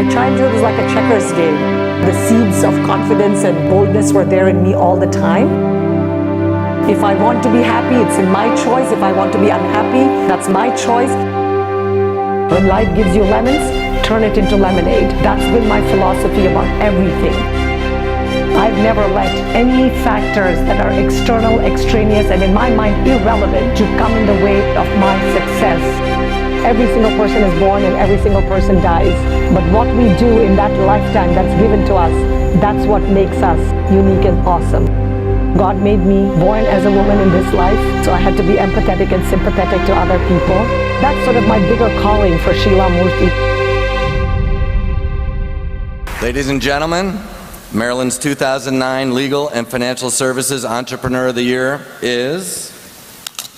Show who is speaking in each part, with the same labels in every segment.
Speaker 1: My childhood was like a checkers game. The seeds of confidence and boldness were there in me all the time. If I want to be happy, it's in my choice. If I want to be unhappy, that's my choice. When life gives you lemons, turn it into lemonade. That's been my philosophy about everything. I've never let any factors that are external, extraneous, and in my mind irrelevant to come in the way of my success. Every single person is born and every single person dies. But what we do in that lifetime that's given to us, that's what makes us unique and awesome. God made me born as a woman in this life, so I had to be empathetic and sympathetic to other people. That's sort of my bigger calling for Sheela Murthy.
Speaker 2: Ladies and gentlemen, Maryland's 2009 Legal and Financial Services Entrepreneur of the Year is,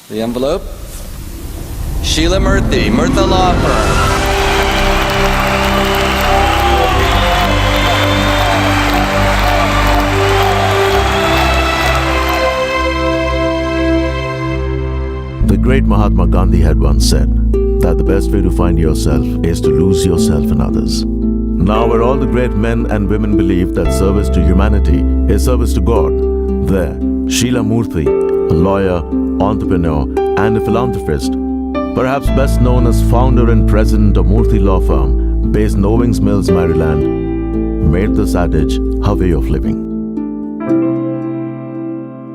Speaker 2: the envelope, Sheela Murthy, Murtha Law Firm.
Speaker 3: The great Mahatma Gandhi had once said that the best way to find yourself is to lose yourself in others. Now, where all the great men and women believe that service to humanity is service to God, there, Sheela Murthy, a lawyer, entrepreneur, and a philanthropist, perhaps best known as founder and president of Murthy Law Firm, based in Owings Mills, Maryland, made this adage her way of living.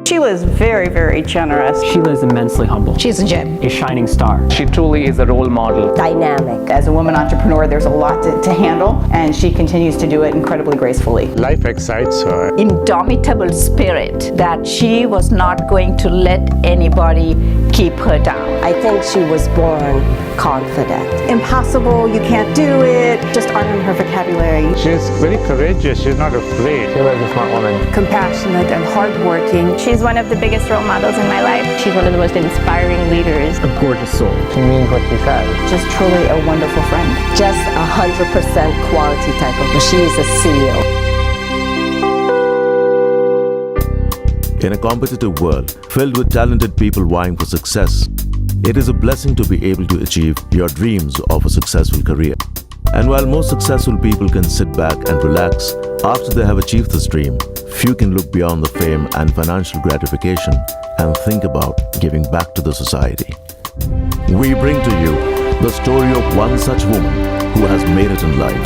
Speaker 4: Sheela is very, very generous.
Speaker 5: Sheela is immensely humble.
Speaker 6: She's a gem.
Speaker 5: A shining star. She truly is a role model.
Speaker 6: Dynamic.
Speaker 4: As a woman entrepreneur, there's a lot to handle, and she continues to do it incredibly gracefully.
Speaker 7: Life excites her.
Speaker 8: Indomitable spirit that she was not going to let anybody keep her down.
Speaker 6: I think she was born confident.
Speaker 9: Impossible, you can't do it, just aren't in her vocabulary.
Speaker 7: She's very courageous, she's not afraid.
Speaker 5: Sheela is a smart woman.
Speaker 9: Compassionate and hardworking.
Speaker 10: She's one of the biggest role models in my life. She's one of the most inspiring leaders.
Speaker 5: A gorgeous soul. She means what she says.
Speaker 4: Just truly a wonderful friend.
Speaker 6: Just 100% quality type of, she is a CEO.
Speaker 3: In a competitive world filled with talented people vying for success, it is a blessing to be able to achieve your dreams of a successful career. And while most successful people can sit back and relax after they have achieved this dream, few can look beyond the fame and financial gratification and think about giving back to the society. We bring to you the story of one such woman who has made it in life,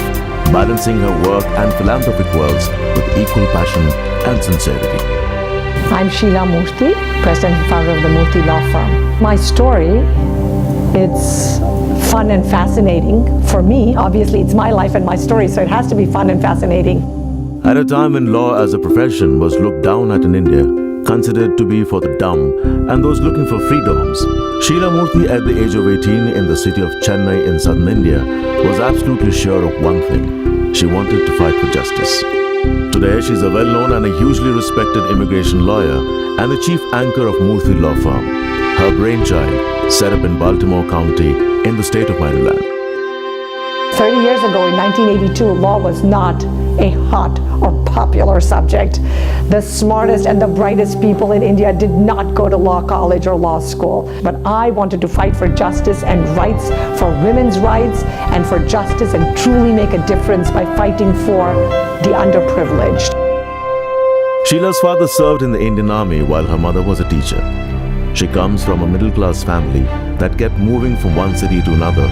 Speaker 3: balancing her work and philanthropic worlds with equal passion and sincerity.
Speaker 1: I'm Sheela Murthy, president and founder of the Murthy Law Firm. My story, it's fun and fascinating. For me, obviously, it's my life and my story, so it has to be fun and fascinating.
Speaker 3: At a time when law as a profession was looked down at in India, considered to be for the dumb and those looking for freedoms, Sheela Murthy, at the age of 18 in the city of Chennai in southern India, was absolutely sure of one thing: she wanted to fight for justice. Today, she's a well-known and a hugely respected immigration lawyer and the chief anchor of Murthy Law Firm, her brainchild, set up in Baltimore County in the state of Maryland.
Speaker 1: 30 years ago, in 1982, law was not a hot or popular subject. The smartest and the brightest people in India did not go to law college or law school. But I wanted to fight for justice and rights, for women's rights, and for justice, and truly make a difference by fighting for the underprivileged.
Speaker 3: Sheela's father served in the Indian Army while her mother was a teacher. She comes from a middle-class family that kept moving from one city to another,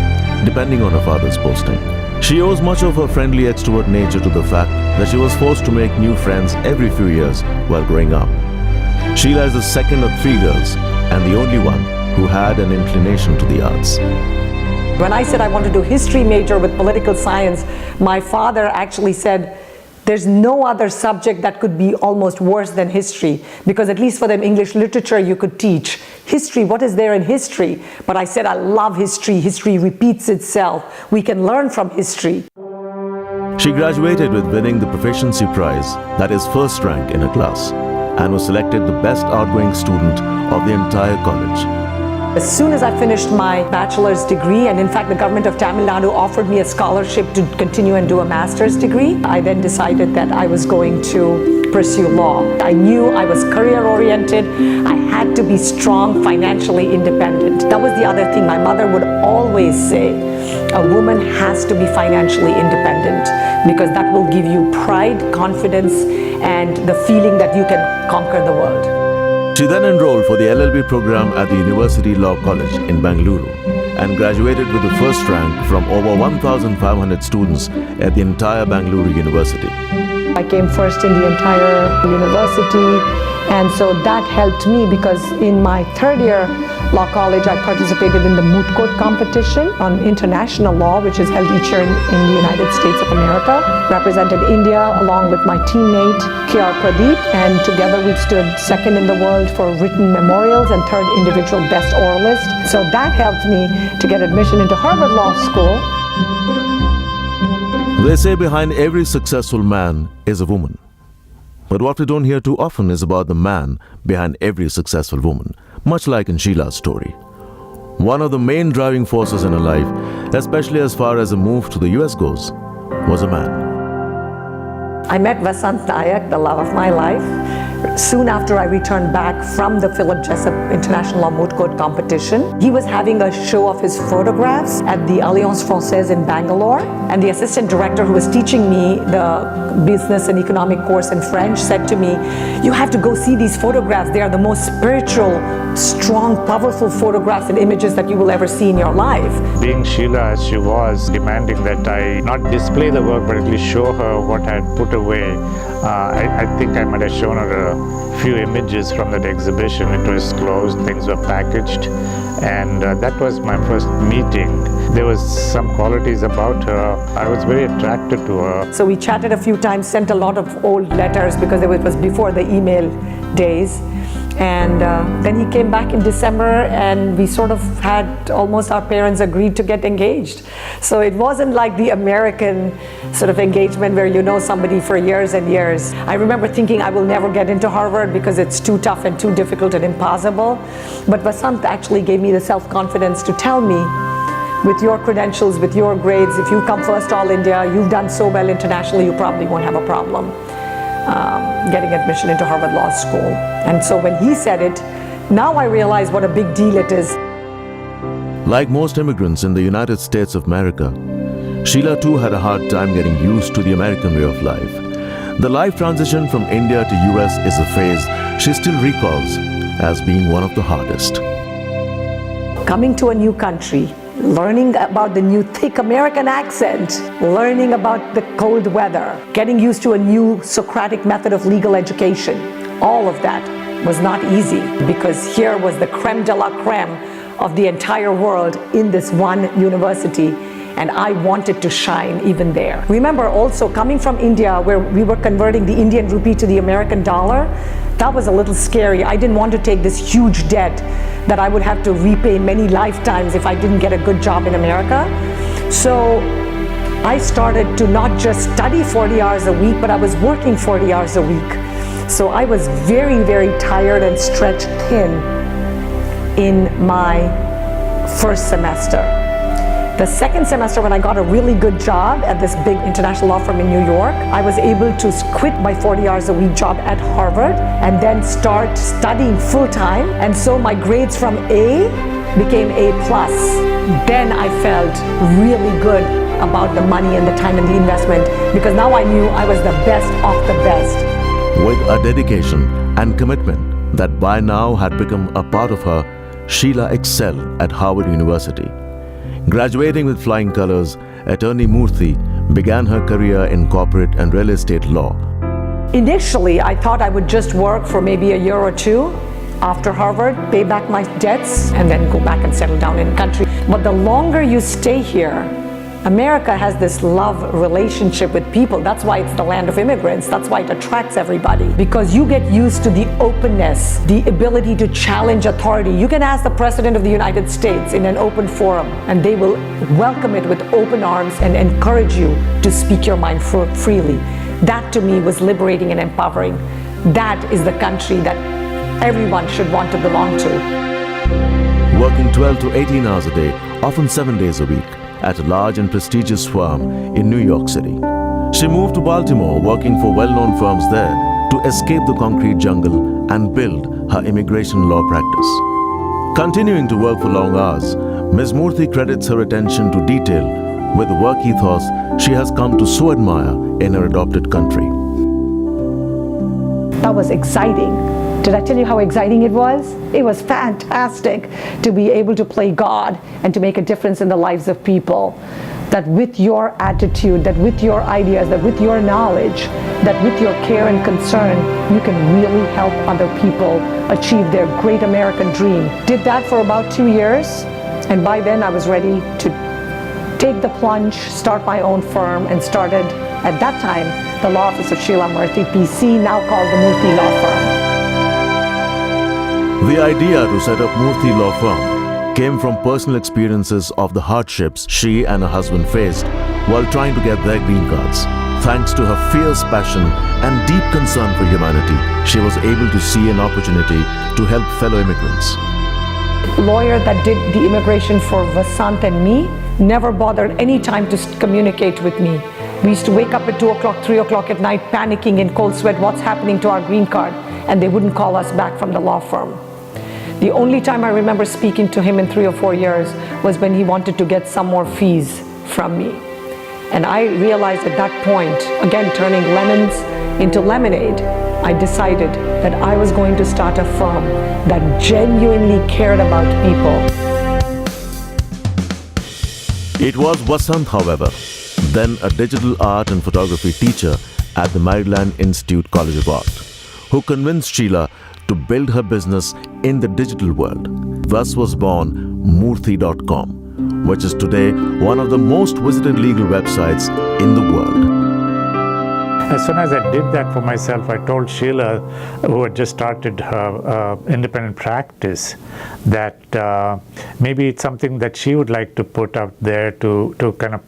Speaker 3: depending on her father's posting. She owes much of her friendly extrovert nature to the fact that she was forced to make new friends every few years while growing up. Sheela is the second of three girls and the only one who had an inclination to the arts.
Speaker 1: When I said I want to do history major with political science, my father actually said, there's no other subject that could be almost worse than history, because at least for them English literature you could teach. History, what is there in history? But I said I love history. History repeats itself. We can learn from history.
Speaker 3: She graduated with winning the Proficiency Prize, that is first rank in her class, and was selected the best outgoing student of the entire college.
Speaker 1: As soon as I finished my bachelor's degree, and in fact the government of Tamil Nadu offered me a scholarship to continue and do a master's degree, I then decided that I was going to pursue law. I knew I was career oriented. I had to be strong, financially independent. That was the other thing my mother would always say. A woman has to be financially independent because that will give you pride, confidence, and the feeling that you can conquer the world.
Speaker 3: She then enrolled for the LLB program at the University Law College in Bangalore and graduated with the first rank from over 1,500 students at the entire Bangalore University.
Speaker 1: I came first in the entire university, and so that helped me because in my third year law college I participated in the moot court competition on international law, which is held each year in the United States of America. Represented India along with my teammate K.R. Pradeep, and together we stood second in the world for written memorials and third individual best oralist. So that helped me to get admission into Harvard Law School.
Speaker 3: They say behind every successful man is a woman. But what we don't hear too often is about the man behind every successful woman, much like in Sheela's story. One of the main driving forces in her life, especially as far as a move to the US goes, was a man.
Speaker 1: I met Vasant Nayak, the love of my life, soon after I returned back from the Philip Jessup International Law Moot Court competition. He was having a show of his photographs at the Alliance Française in Bangalore, and the assistant director who was teaching me the business and economic course in French said to me, "You have to go see these photographs. They are the most spiritual, strong, powerful photographs and images that you will ever see in your life."
Speaker 7: Being Sheela as she was, demanding that I not display the work but at least show her what I had put away, I think I might have shown her a few images from that exhibition. It was closed, things were packaged, and that was my first meeting. There was some qualities about her. I was very attracted to her.
Speaker 1: So we chatted a few times, sent a lot of old letters because it was before the email days. And then he came back in December, and we sort of had almost our parents agreed to get engaged. So it wasn't like the American sort of engagement where you know somebody for years and years. I remember thinking I will never get into Harvard because it's too tough and too difficult and impossible. But Vasant actually gave me the self-confidence to tell me, with your credentials, with your grades, if you come first All India, you've done so well internationally, you probably won't have a problem getting admission into Harvard Law School. And so when he said it, now I realize what a big deal it is.
Speaker 3: Like most immigrants in the United States of America, Sheela too had a hard time getting used to the American way of life. The life transition from India to US is a phase she still recalls as being one of the hardest.
Speaker 1: Coming to a new country, learning about the new thick American accent, learning about the cold weather, getting used to a new Socratic method of legal education. All of that was not easy because here was the creme de la creme of the entire world in this one university, and I wanted to shine even there. Remember also coming from India, where we were converting the Indian rupee to the American dollar, that was a little scary. I didn't want to take this huge debt that I would have to repay many lifetimes if I didn't get a good job in America. So I started to not just study 40 hours a week, but I was working 40 hours a week. So I was very, very tired and stretched thin in my first semester. The second semester, when I got a really good job at this big international law firm in New York, I was able to quit my 40 hours a week job at Harvard and then start studying full time. And so my grades from A became A+. Then I felt really good about the money and the time and the investment because now I knew I was the best of the best.
Speaker 3: With a dedication and commitment that by now had become a part of her, Sheela excelled at Harvard University. Graduating with flying colors, attorney Murthy began her career in corporate and real estate law.
Speaker 1: Initially, I thought I would just work for maybe a year or two after Harvard, pay back my debts, and then go back and settle down in the country. But the longer you stay here, America has this love relationship with people. That's why it's the land of immigrants. That's why it attracts everybody. Because you get used to the openness, the ability to challenge authority. You can ask the President of the United States in an open forum, and they will welcome it with open arms and encourage you to speak your mind freely. That to me was liberating and empowering. That is the country that everyone should want to belong to.
Speaker 3: Working 12 to 18 hours a day, often 7 days a week, at a large and prestigious firm in New York City. She moved to Baltimore, working for well-known firms there to escape the concrete jungle and build her immigration law practice. Continuing to work for long hours, Ms. Murthy credits her attention to detail with the work ethos she has come to so admire in her adopted country.
Speaker 1: That was exciting. Did I tell you how exciting it was? It was fantastic to be able to play God and to make a difference in the lives of people. That with your attitude, that with your ideas, that with your knowledge, that with your care and concern, you can really help other people achieve their great American dream. Did that for about 2 years, and by then I was ready to take the plunge, start my own firm, and started, at that time, the law office of Sheela Murthy, PC, now called the Murthy Law Firm.
Speaker 3: The idea to set up Murthy Law Firm came from personal experiences of the hardships she and her husband faced while trying to get their green cards. Thanks to her fierce passion and deep concern for humanity, she was able to see an opportunity to help fellow immigrants.
Speaker 1: Lawyer that did the immigration for Vasant and me never bothered any time to communicate with me. We used to wake up at 2 o'clock, 3 o'clock at night, panicking in cold sweat, what's happening to our green card, and they wouldn't call us back from the law firm. The only time I remember speaking to him in 3 or 4 years was when he wanted to get some more fees from me. And I realized at that point, again turning lemons into lemonade, I decided that I was going to start a firm that genuinely cared about people.
Speaker 3: It was Vasant, however, then a digital art and photography teacher at the Maryland Institute College of Art, who convinced Sheela to build her business in the digital world. Thus was born Murthy.com, which is today one of the most visited legal websites in the world.
Speaker 7: As soon as I did that for myself, I told Sheela, who had just started her independent practice, that maybe it's something that she would like to put out there to kind of,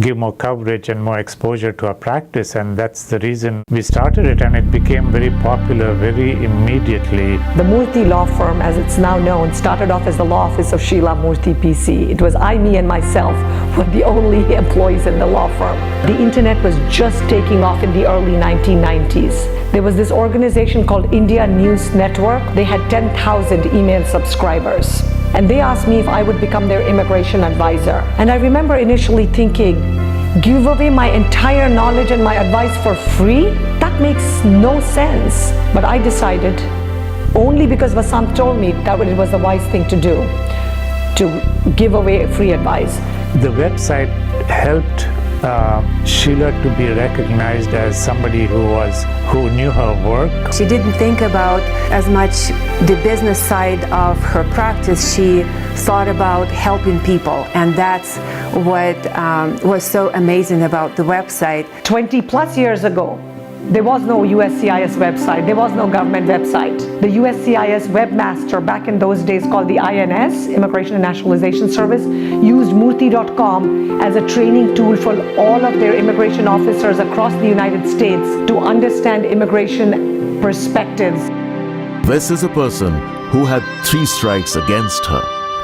Speaker 7: give more coverage and more exposure to her practice. And that's the reason we started it, and it became very popular very immediately.
Speaker 1: The Murthy Law Firm, as it's now known, started off as the law office of Sheela Murthy, PC. It was I, me, and myself were the only employees in the law firm. The internet was just taking off in the early 1990s. There was this organization called India News Network. They had 10,000 email subscribers. And they asked me if I would become their immigration advisor. And I remember initially thinking, give away my entire knowledge and my advice for free? That makes no sense. But I decided, only because Vasant told me that it was the wise thing to do, to give away free advice.
Speaker 7: The website helped Sheela to be recognized as somebody who knew her work.
Speaker 9: She didn't think about as much the business side of her practice. She thought about helping people, and that's what was so amazing about the website.
Speaker 1: 20 plus years ago, there was no USCIS website, there was no government website. The USCIS webmaster back in those days, called the INS, Immigration and Nationalization Service, used Murthy.com as a training tool for all of their immigration officers across the United States to understand immigration perspectives.
Speaker 3: This is a person who had 3 strikes against her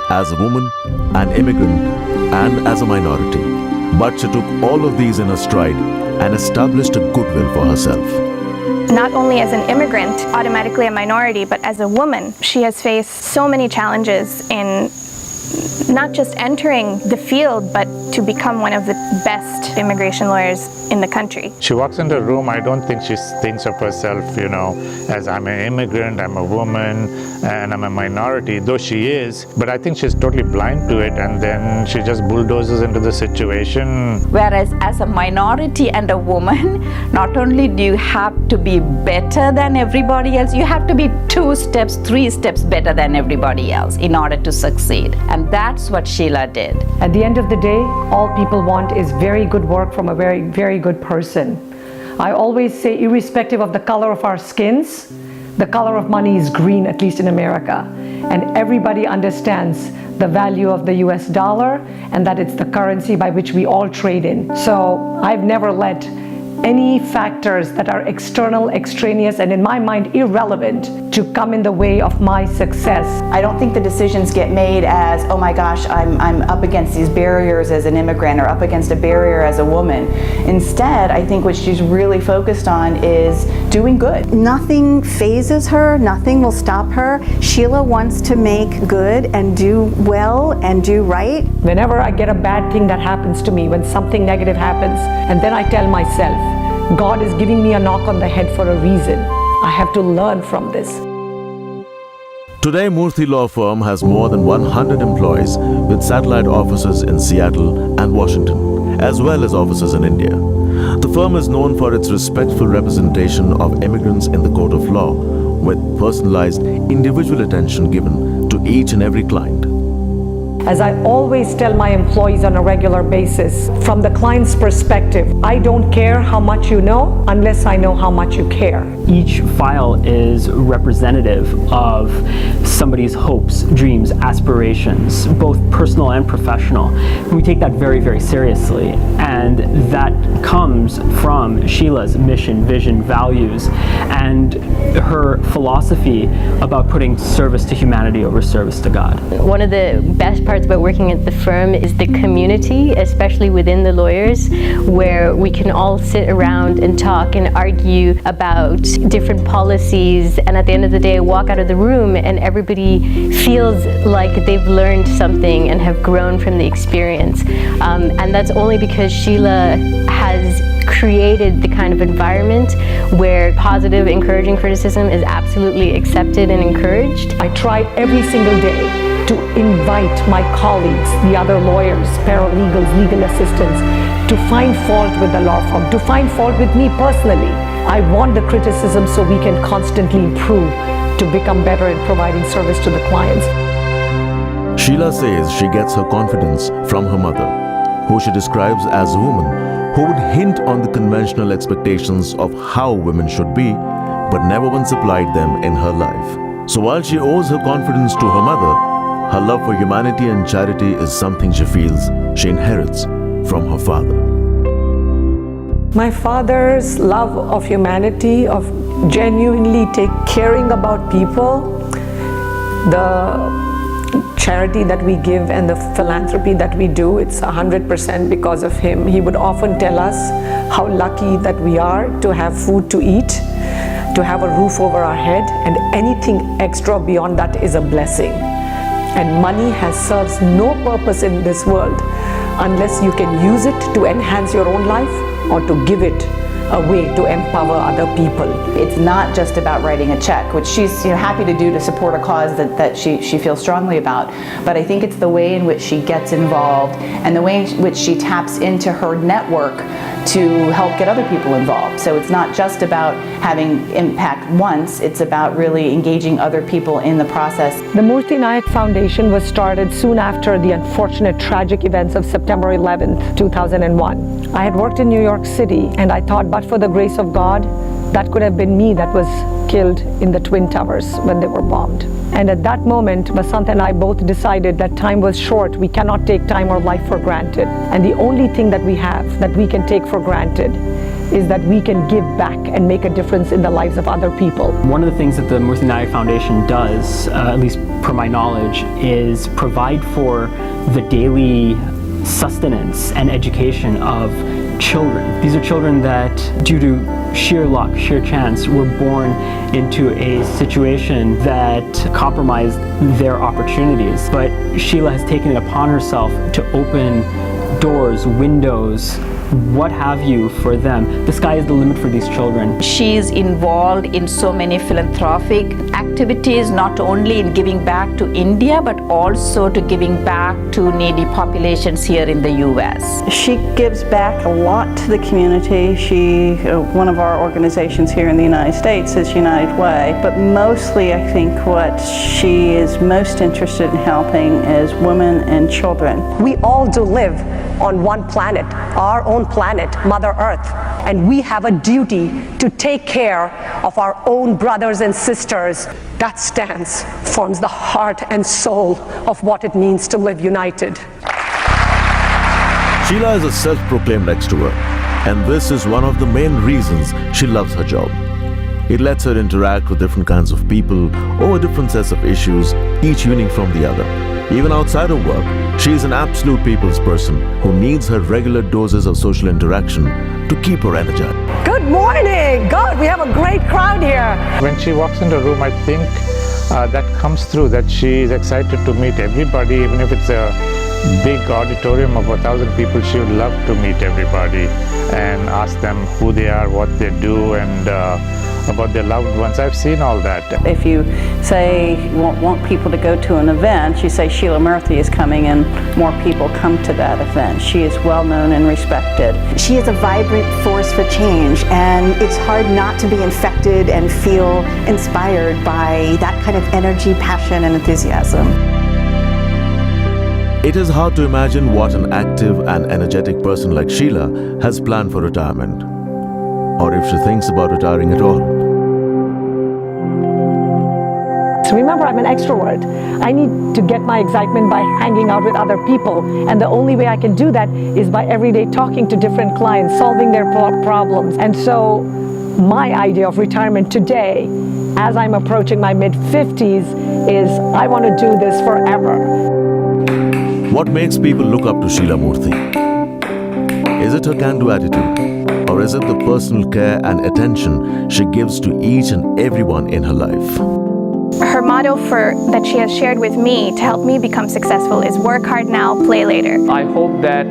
Speaker 3: as a woman, an immigrant, and as a minority. But she took all of these in her stride and established a goodwill for herself.
Speaker 10: Not only as an immigrant, automatically a minority, but as a woman, she has faced so many challenges in not just entering the field, but to become one of the best immigration lawyers in the country.
Speaker 7: She walks into a room, I don't think she thinks of herself, as I'm an immigrant, I'm a woman, and I'm a minority, though she is, but I think she's totally blind to it, and then she just bulldozes into the situation.
Speaker 8: Whereas as a minority and a woman, not only do you have to be better than everybody else, you have to be 2 steps, 3 steps better than everybody else in order to succeed. And that's what Sheela did.
Speaker 1: At the end of the day, all people want is very good work from a very, very good person. I always say, irrespective of the color of our skins, the color of money is green, at least in America. And everybody understands the value of the US dollar and that it's the currency by which we all trade in. So I've never let any factors that are external, extraneous, and in my mind irrelevant to come in the way of my success.
Speaker 4: I don't think the decisions get made as, oh my gosh, I'm up against these barriers as an immigrant or up against a barrier as a woman. Instead, I think what she's really focused on is doing good.
Speaker 11: Nothing phases her, nothing will stop her. Sheela wants to make good and do well and do right.
Speaker 1: Whenever I get a bad thing that happens to me, when something negative happens, and then I tell myself, God is giving me a knock on the head for a reason. I have to learn from this.
Speaker 3: Today, Murthy Law Firm has more than 100 employees with satellite offices in Seattle and Washington, as well as offices in India. The firm is known for its respectful representation of immigrants in the court of law, with personalized, individual attention given to each and every client.
Speaker 1: As I always tell my employees on a regular basis, from the client's perspective, I don't care how much you know unless I know how much you care.
Speaker 5: Each file is representative of somebody's hopes, dreams, aspirations, both personal and professional. We take that very, very seriously, and that comes from Sheela's mission, vision, values, and her philosophy about putting service to humanity over service to God.
Speaker 6: One of the best parts about working at the firm is the community, especially within the lawyers, where we can all sit around and talk and argue about different policies, and at the end of the day walk out of the room and everybody feels like they've learned something and have grown from the experience. And that's only because Sheela has created the kind of environment where positive, encouraging criticism is absolutely accepted and encouraged.
Speaker 1: I try every single day to invite my colleagues, the other lawyers, paralegals, legal assistants, to find fault with the law firm, to find fault with me personally. I want the criticism so we can constantly improve to become better in providing service to the clients.
Speaker 3: Sheela says she gets her confidence from her mother, who she describes as a woman who would hint on the conventional expectations of how women should be, but never once applied them in her life. So while she owes her confidence to her mother, her love for humanity and charity is something she feels she inherits from her father.
Speaker 1: My father's love of humanity, of genuinely caring about people, the charity that we give and the philanthropy that we do, it's 100% because of him. He would often tell us how lucky that we are to have food to eat, to have a roof over our head, and anything extra beyond that is a blessing. And money serves no purpose in this world unless you can use it to enhance your own life or to give it a way to empower other people.
Speaker 4: It's not just about writing a check, which she's happy to do to support a cause that she feels strongly about, but I think it's the way in which she gets involved and the way in which she taps into her network to help get other people involved. So it's not just about having impact once, it's about really engaging other people in the process.
Speaker 1: The Murthy Nayak Foundation was started soon after the unfortunate tragic events of September 11th, 2001. I had worked in New York City, and I thought, but for the grace of God, that could have been me that was killed in the Twin Towers when they were bombed. And at that moment, Vasant and I both decided that time was short. We cannot take time or life for granted. And the only thing that we have that we can take for granted is that we can give back and make a difference in the lives of other people.
Speaker 5: One of the things that the Murthy Nayak Foundation does, at least per my knowledge, is provide for the daily sustenance and education of children. These are children that, due to sheer luck, sheer chance, were born into a situation that compromised their opportunities. But Sheela has taken it upon herself to open doors, windows, what have you for them. The sky is the limit for these children.
Speaker 8: She's involved in so many philanthropic activities, not only in giving back to India, but also to giving back to needy populations here in the US.
Speaker 12: She gives back a lot to the community. One of our organizations here in the United States is United Way, but mostly I think what she is most interested in helping is women and children.
Speaker 1: We all do live on one planet, our own planet, Mother Earth, and we have a duty to take care of our own brothers and sisters. That stance forms the heart and soul of what it means to live united.
Speaker 3: Sheela is a self-proclaimed extrovert. And this is one of the main reasons she loves her job. It lets her interact with different kinds of people over different sets of issues, each unique from the other. Even outside of work, she is an absolute people's person who needs her regular doses of social interaction to keep her energized.
Speaker 1: Good morning! God, we have a great crowd here.
Speaker 7: When she walks into a room, I think that comes through, that she is excited to meet everybody, even if it's a big auditorium of 1,000 people. She would love to meet everybody and ask them who they are, what they do, and about their loved ones. I've seen all that.
Speaker 12: If you say want people to go to an event, you say Sheela Murthy is coming and more people come to that event. She is well known and respected.
Speaker 11: She is a vibrant force for change, and it's hard not to be infected and feel inspired by that kind of energy, passion, and enthusiasm.
Speaker 3: It is hard to imagine what an active and energetic person like Sheela has planned for retirement, or if she thinks about retiring at all.
Speaker 1: So remember, I'm an extrovert. I need to get my excitement by hanging out with other people, and the only way I can do that is by every day talking to different clients, solving their problems. And so my idea of retirement today, as I'm approaching my mid-50s, is I want to do this forever.
Speaker 3: What makes people look up to Sheela Murthy? Is it her can-do attitude? Or is it the personal care and attention she gives to each and everyone in her life?
Speaker 10: Her motto that she has shared with me to help me become successful is work hard now, play later.
Speaker 13: I hope that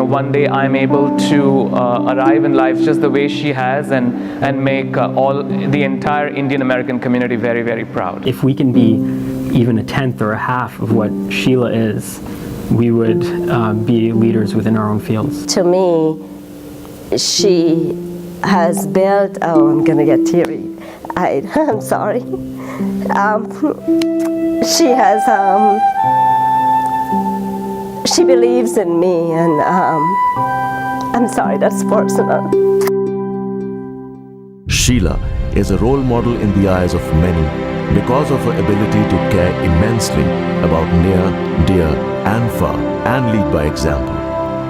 Speaker 13: one day I'm able to arrive in life just the way she has and make the entire Indian American community very, very proud.
Speaker 5: If we can be even a tenth or a half of what Sheela is, we would be leaders within our own fields.
Speaker 14: To me, she has built, I'm gonna get teary. I'm sorry. She has, she believes in me, and I'm sorry, that's personal.
Speaker 3: Sheela is a role model in the eyes of many because of her ability to care immensely about near, dear, and far, and lead by example.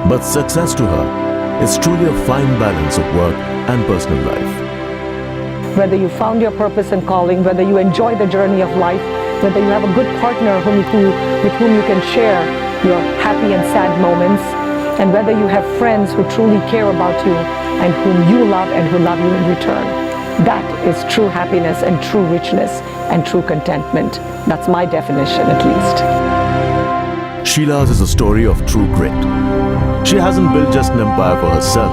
Speaker 3: But success to her is truly a fine balance of work and personal life.
Speaker 1: Whether you found your purpose and calling, whether you enjoy the journey of life, whether you have a good partner with whom you can share your happy and sad moments, and whether you have friends who truly care about you and whom you love and who love you in return. That is true happiness and true richness and true contentment. That's my definition, at least.
Speaker 3: Sheela's is a story of true grit. She hasn't built just an empire for herself,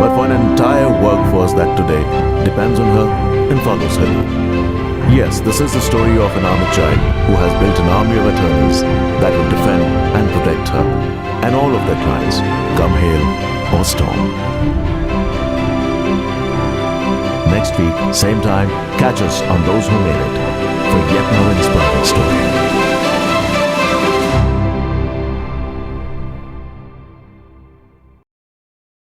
Speaker 3: but for an entire workforce that today depends on her and follows her lead. Yes, this is the story of an army child who has built an army of attorneys that will defend and protect her and all of their clients, come hail or storm. Next week, same time, catch us on Those Who Made It for yet another inspiring story.